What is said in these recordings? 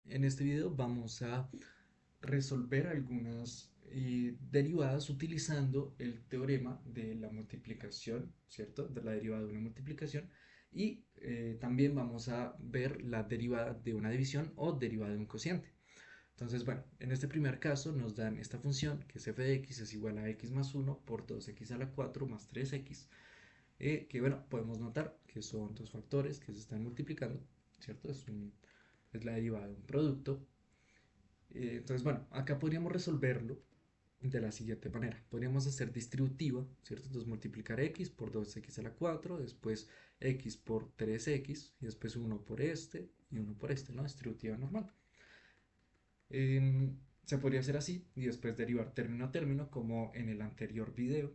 En este video vamos a resolver algunas derivadas utilizando el teorema de la multiplicación, ¿cierto? De la derivada de una multiplicación y también vamos a ver la derivada de una división o derivada de un cociente. Entonces, bueno, en este primer caso nos dan esta función que es f de x es igual a x más 1 por 2x a la 4 más 3x, que bueno, podemos notar que son dos factores que se están multiplicando, ¿cierto? Es la derivada de un producto. Entonces, bueno, acá podríamos resolverlo de la siguiente manera. Podríamos hacer distributiva, ¿cierto? Entonces multiplicar x por 2x a la 4, después x por 3x, y después uno por este y uno por este, ¿no? Distributiva normal. Se podría hacer así y después derivar término a término como en el anterior video.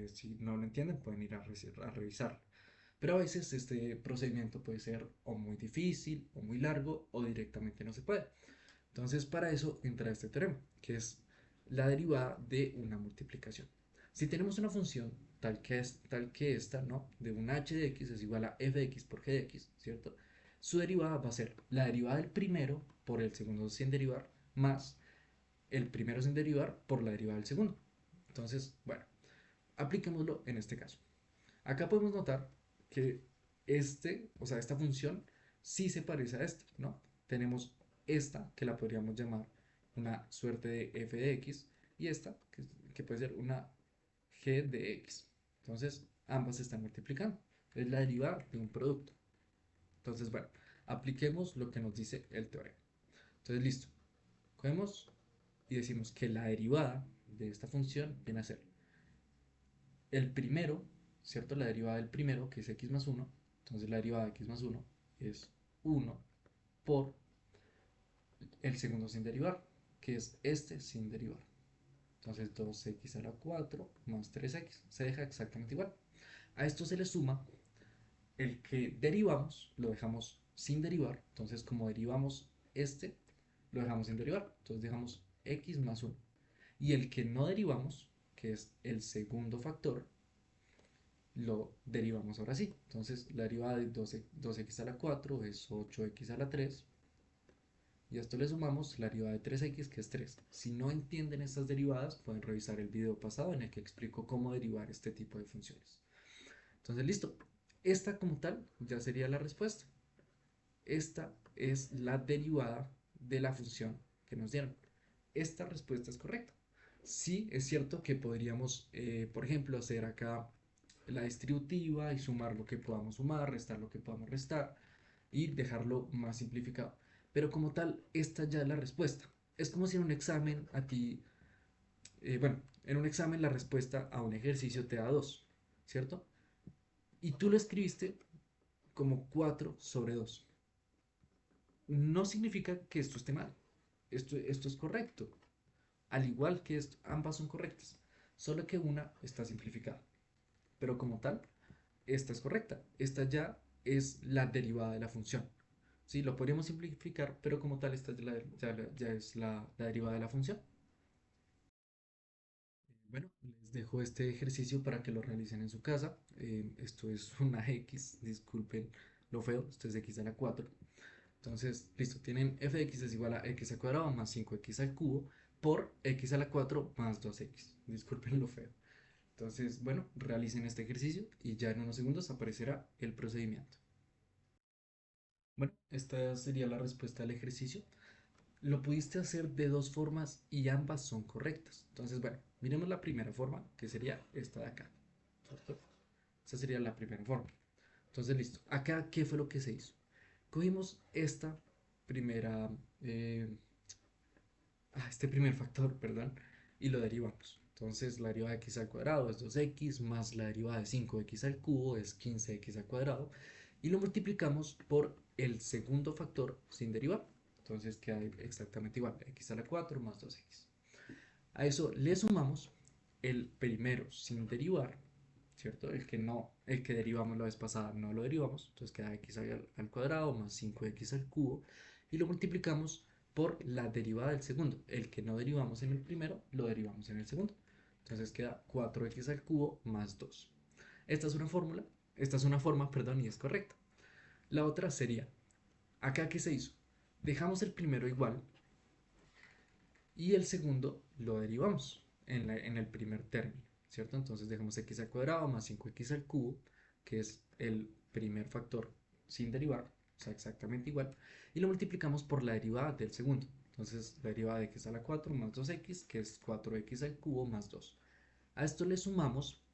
Si no lo entienden pueden ir a revisarlo. Pero a veces este procedimiento puede ser o muy difícil o muy largo o directamente no se puede. Entonces, para eso entra este teorema, que es la derivada de una multiplicación. Si tenemos una función tal que esta, ¿no? De un h de x es igual a f de x por g de x, ¿cierto? Su derivada va a ser la derivada del primero por el segundo sin derivar más el primero sin derivar por la derivada del segundo. Entonces, bueno, apliquémoslo en este caso. Acá podemos notar que esta función sí se parece a esta, ¿no? Tenemos esta, que la podríamos llamar una suerte de f de x, y esta, que puede ser una g de x. Entonces, ambas se están multiplicando. Es la derivada de un producto. Entonces, bueno, apliquemos lo que nos dice el teorema. Entonces, listo. Cogemos y decimos que la derivada de esta función viene a ser el primero, ¿cierto? La derivada del primero, que es x más 1. Entonces la derivada de x más 1 es 1 por el segundo sin derivar, que es este sin derivar. Entonces 2x a la 4 más 3x se deja exactamente igual. A esto se le suma el que derivamos, lo dejamos sin derivar. Entonces como derivamos este, lo dejamos sin derivar. Entonces dejamos x más 1. Y el que no derivamos, que es el segundo factor, lo derivamos ahora sí. Entonces la derivada de 2x a la 4 es 8x a la 3. Y a esto le sumamos la derivada de 3x, que es 3. Si no entienden estas derivadas, pueden revisar el video pasado en el que explico cómo derivar este tipo de funciones. Entonces, listo. Esta como tal ya sería la respuesta. Esta es la derivada de la función que nos dieron. Esta respuesta es correcta. Sí, es cierto que podríamos, por ejemplo, hacer acá la distributiva y sumar lo que podamos sumar, restar lo que podamos restar y dejarlo más simplificado. Pero como tal, esta ya es la respuesta. Es como si en un examen a ti, bueno, en un examen la respuesta a un ejercicio te da 2, ¿cierto? Y tú lo escribiste como 4 sobre 2. No significa que esto esté mal. Esto es correcto. Al igual que esto, ambas son correctas. Solo que una está simplificada. Pero como tal, esta es correcta. Esta ya es la derivada de la función. Sí, lo podríamos simplificar, pero como tal, esta ya es la derivada de la función. Bueno, les dejo este ejercicio para que lo realicen en su casa. Esto es una x, disculpen lo feo, esto es x a la 4. Entonces, listo, tienen f de x es igual a x al cuadrado más 5x al cubo por x a la 4 más 2x. Disculpen lo feo. Entonces, bueno, realicen este ejercicio y ya en unos segundos aparecerá el procedimiento. Bueno, esta sería la respuesta al ejercicio. Lo pudiste hacer de dos formas y ambas son correctas. Entonces, bueno, miremos la primera forma, que sería esta de acá. ¿Cierto? Esa sería la primera forma. Entonces, listo. Acá, ¿qué fue lo que se hizo? Cogimos esta primera, eh, este primer factor, perdón, y lo derivamos. Entonces, la derivada de x al cuadrado es 2x más la derivada de 5x al cubo es 15x al cuadrado y lo multiplicamos por el segundo factor sin derivar. Entonces queda exactamente igual, x a la 4 más 2x. A eso le sumamos el primero sin derivar, ¿cierto? El que derivamos la vez pasada no lo derivamos, entonces queda x al cuadrado más 5x al cubo y lo multiplicamos por la derivada del segundo. El que no derivamos en el primero, lo derivamos en el segundo. Entonces queda 4x al cubo más 2. Esta es una fórmula, esta es una forma, perdón, y es correcta. La otra sería, ¿acá qué se hizo? Dejamos el primero igual y el segundo lo derivamos en el primer término, ¿cierto? Entonces dejamos x al cuadrado más 5x al cubo, que es el primer factor sin derivar, o sea, exactamente igual, y lo multiplicamos por la derivada del segundo. Entonces la derivada de x a la 4 más 2x, que es 4x al cubo más 2. A esto le sumamos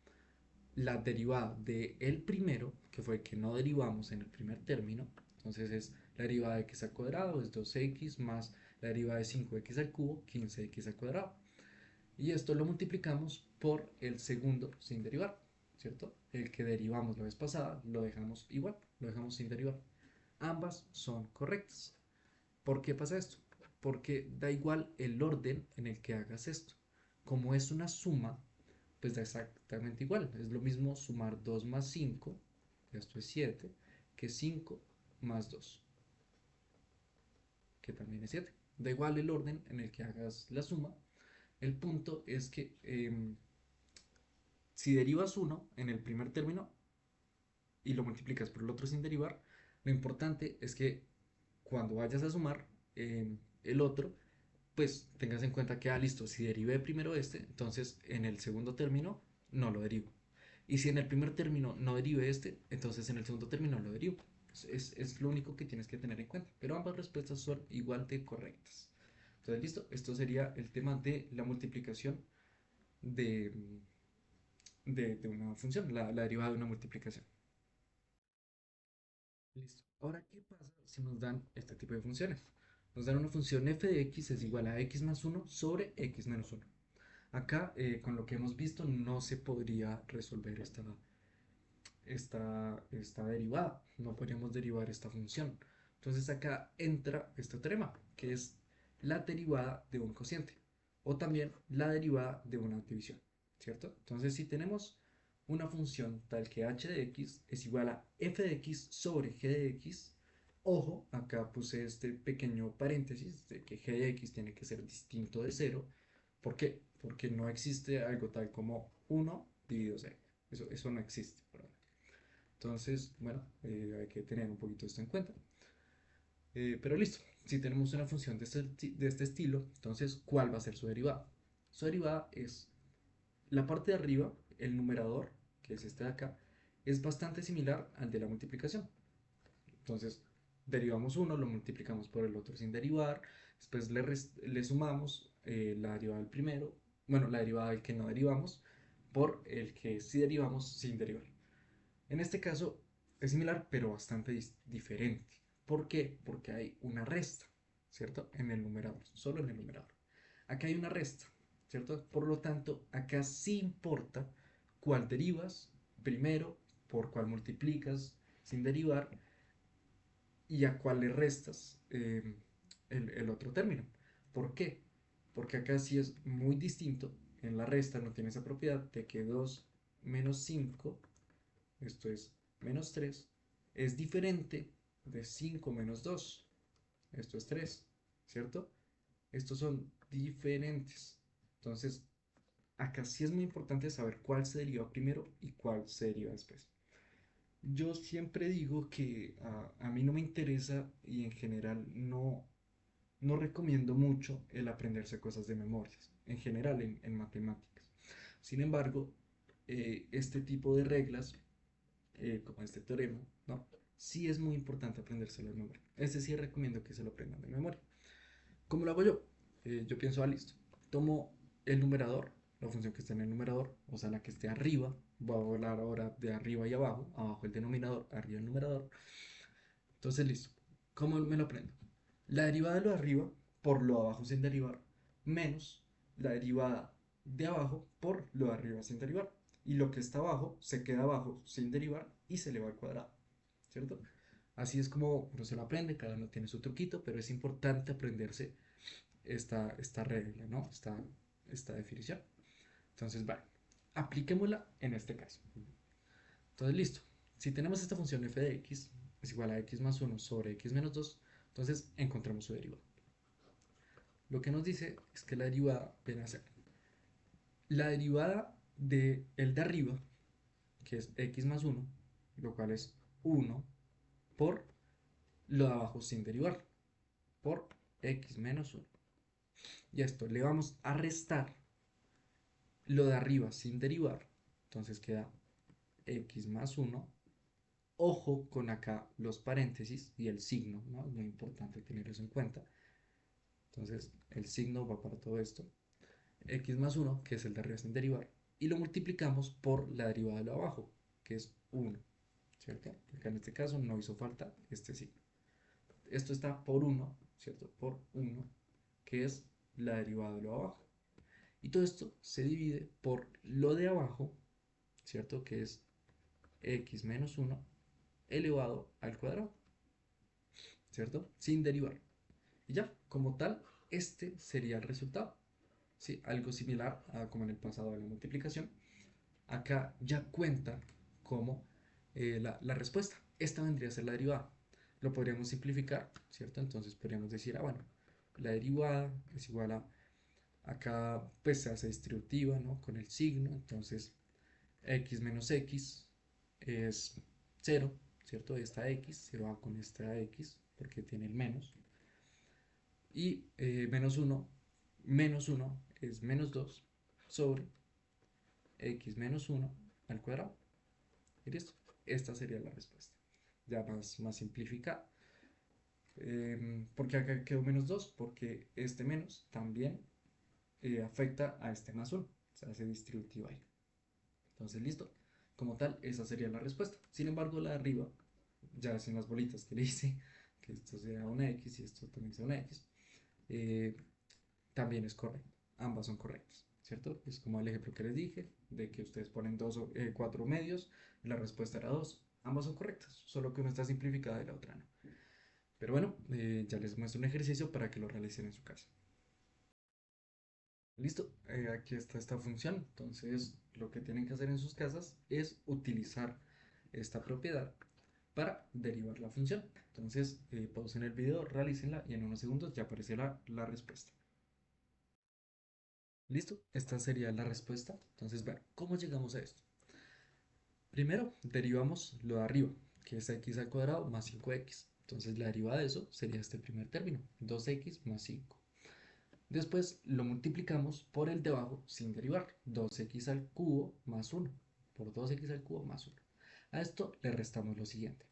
la derivada del primero, que fue el que no derivamos en el primer término. Entonces es la derivada de x al cuadrado, es 2x más la derivada de 5x al cubo, 15x al cuadrado. Y esto lo multiplicamos por el segundo sin derivar, ¿cierto? El que derivamos la vez pasada lo dejamos igual, lo dejamos sin derivar. Ambas son correctas. ¿Por qué pasa esto? Porque da igual el orden en el que hagas esto. Como es una suma, pues da exactamente igual. Es lo mismo sumar 2 más 5, esto es 7, que 5 más 2, que también es 7. Da igual el orden en el que hagas la suma. El punto es que si derivas 1 en el primer término y lo multiplicas por el otro sin derivar, lo importante es que cuando vayas a sumar el otro, pues tengas en cuenta que, listo, si derivé primero este, entonces en el segundo término no lo derivo. Y si en el primer término no derive este, entonces en el segundo término lo derivo. Es lo único que tienes que tener en cuenta. Pero ambas respuestas son igual de correctas. Entonces, listo, esto sería el tema de la multiplicación de, de una función, la derivada de una multiplicación. Listo. Ahora, ¿qué pasa si nos dan este tipo de funciones? Nos dan una función f de x es igual a x más 1 sobre x menos 1. Acá, con lo que hemos visto, no se podría resolver esta derivada. No podríamos derivar esta función. Entonces acá entra este teorema, que es la derivada de un cociente. O también la derivada de una división. ¿Cierto? Entonces si tenemos una función tal que h de x es igual a f de x sobre g de x, ojo, acá puse este pequeño paréntesis de que g de x tiene que ser distinto de 0. ¿Por qué? Porque no existe algo tal como 1 dividido 0. Eso no existe. Perdón. Entonces, bueno, hay que tener un poquito esto en cuenta. Pero listo, si tenemos una función de este estilo, entonces, ¿cuál va a ser su derivada? Su derivada es la parte de arriba, el numerador, que es este de acá, es bastante similar al de la multiplicación. Entonces, derivamos uno, lo multiplicamos por el otro sin derivar, después le sumamos la derivada del primero, bueno, la derivada del que no derivamos, por el que sí derivamos sin derivar. En este caso es similar, pero bastante diferente. ¿Por qué? Porque hay una resta, ¿cierto? En el numerador, solo en el numerador. Acá hay una resta, ¿cierto? Por lo tanto, acá sí importa cuál derivas primero, por cuál multiplicas sin derivar y a cuál le restas el otro término. ¿Por qué? Porque acá sí es muy distinto. En la resta no tiene esa propiedad de que 2 menos 5, esto es menos 3, es diferente de 5 menos 2, esto es 3, ¿cierto? Estos son diferentes. Entonces, acá sí es muy importante saber cuál se deriva primero y cuál se deriva después. Yo siempre digo que a mí no me interesa y en general no recomiendo mucho el aprenderse cosas de memorias, en general en matemáticas. Sin embargo, este tipo de reglas como este teorema, ¿no? Sí es muy importante aprendérselo de memoria. Este sí recomiendo que se lo aprendan de memoria. ¿Cómo lo hago yo? Yo pienso, listo. Tomo el numerador, la función que está en el numerador, o sea, la que esté arriba. Voy a hablar ahora de arriba y abajo. Abajo el denominador, arriba el numerador. Entonces, listo. ¿Cómo me lo aprendo? La derivada de lo de arriba por lo de abajo sin derivar, menos la derivada de abajo por lo de arriba sin derivar. Y lo que está abajo se queda abajo sin derivar y se le va al cuadrado, ¿cierto? Así es como uno se lo aprende, cada uno tiene su truquito, pero es importante aprenderse esta regla, ¿no? Esta definición. Entonces, vale, apliquémosla en este caso. Entonces, listo. Si tenemos esta función f de x es igual a x más 1 sobre x menos 2, entonces encontramos su derivada. Lo que nos dice es que la derivada viene a ser la derivada de el de arriba, que es x más 1, lo cual es 1 por lo de abajo sin derivar. por x menos 1. Y a esto le vamos a restar lo de arriba sin derivar. Entonces queda x más 1. Ojo con acá los paréntesis y el signo, ¿no? Es muy importante tener eso en cuenta. Entonces el signo va para todo esto. X más 1, que es el de arriba sin derivar. Y lo multiplicamos por la derivada de lo abajo, que es 1. ¿Cierto? Acá en este caso no hizo falta este signo. Esto está por 1, ¿cierto? Por 1, que es la derivada de lo abajo. Y todo esto se divide por lo de abajo, ¿cierto? Que es x menos 1 elevado al cuadrado, ¿cierto? Sin derivar. Y ya, como tal, este sería el resultado. ¿Sí? Algo similar a como en el pasado de la multiplicación. Acá ya cuenta como la respuesta. Esta vendría a ser la derivada. Lo podríamos simplificar, ¿cierto? Entonces podríamos decir, bueno, la derivada es igual a, acá pues se hace distributiva, ¿no? Con el signo, entonces x menos x es 0, ¿cierto? Esta x se va con esta x porque tiene el menos. Y menos 1 es menos 2 sobre x menos 1 al cuadrado. Y listo. Esta sería la respuesta. Ya más simplificada. ¿Por qué acá quedó menos 2? Porque este menos también afecta a este más 1. Se hace distributiva ahí. Entonces, listo. Como tal, esa sería la respuesta. Sin embargo, la de arriba, ya sin las bolitas que le hice, que esto sea una X y esto también sea una X, eh, también es correcto. Ambas son correctas, ¿cierto? Es como el ejemplo que les dije, de que ustedes ponen 4 medios, la respuesta era 2. Ambas son correctas, solo que una está simplificada y la otra no. Pero bueno, ya les muestro un ejercicio para que lo realicen en su casa. Listo, aquí está esta función. Entonces, lo que tienen que hacer en sus casas es utilizar esta propiedad para derivar la función. Entonces, pausen el video, realícenla y en unos segundos ya aparecerá la respuesta. Listo, esta sería la respuesta. Entonces, bueno, ¿cómo llegamos a esto? Primero, derivamos lo de arriba, que es x al cuadrado más 5x. Entonces, la derivada de eso sería este primer término, 2x más 5. Después lo multiplicamos por el de abajo sin derivar, 2x al cubo más 1, por 2x al cubo más 1. A esto le restamos lo siguiente.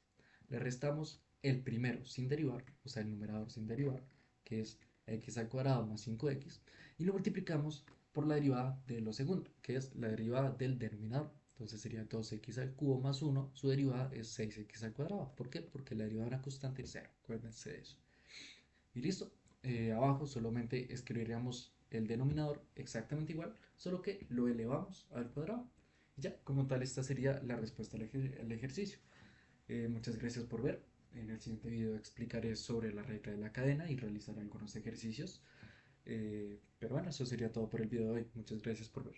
Le restamos el primero sin derivar, o sea, el numerador sin derivar, que es x al cuadrado más 5x, y lo multiplicamos por la derivada de lo segundo, que es la derivada del denominador. Entonces sería 2x al cubo más 1, su derivada es 6x al cuadrado. ¿Por qué? Porque la derivada de una constante es 0, acuérdense de eso. Y listo. Abajo solamente escribiríamos el denominador exactamente igual, solo que lo elevamos al cuadrado. Y ya, como tal, esta sería la respuesta al ejercicio. Muchas gracias por ver. En el siguiente video explicaré sobre la regla de la cadena y realizaré algunos ejercicios. Pero bueno, eso sería todo por el video de hoy. Muchas gracias por ver.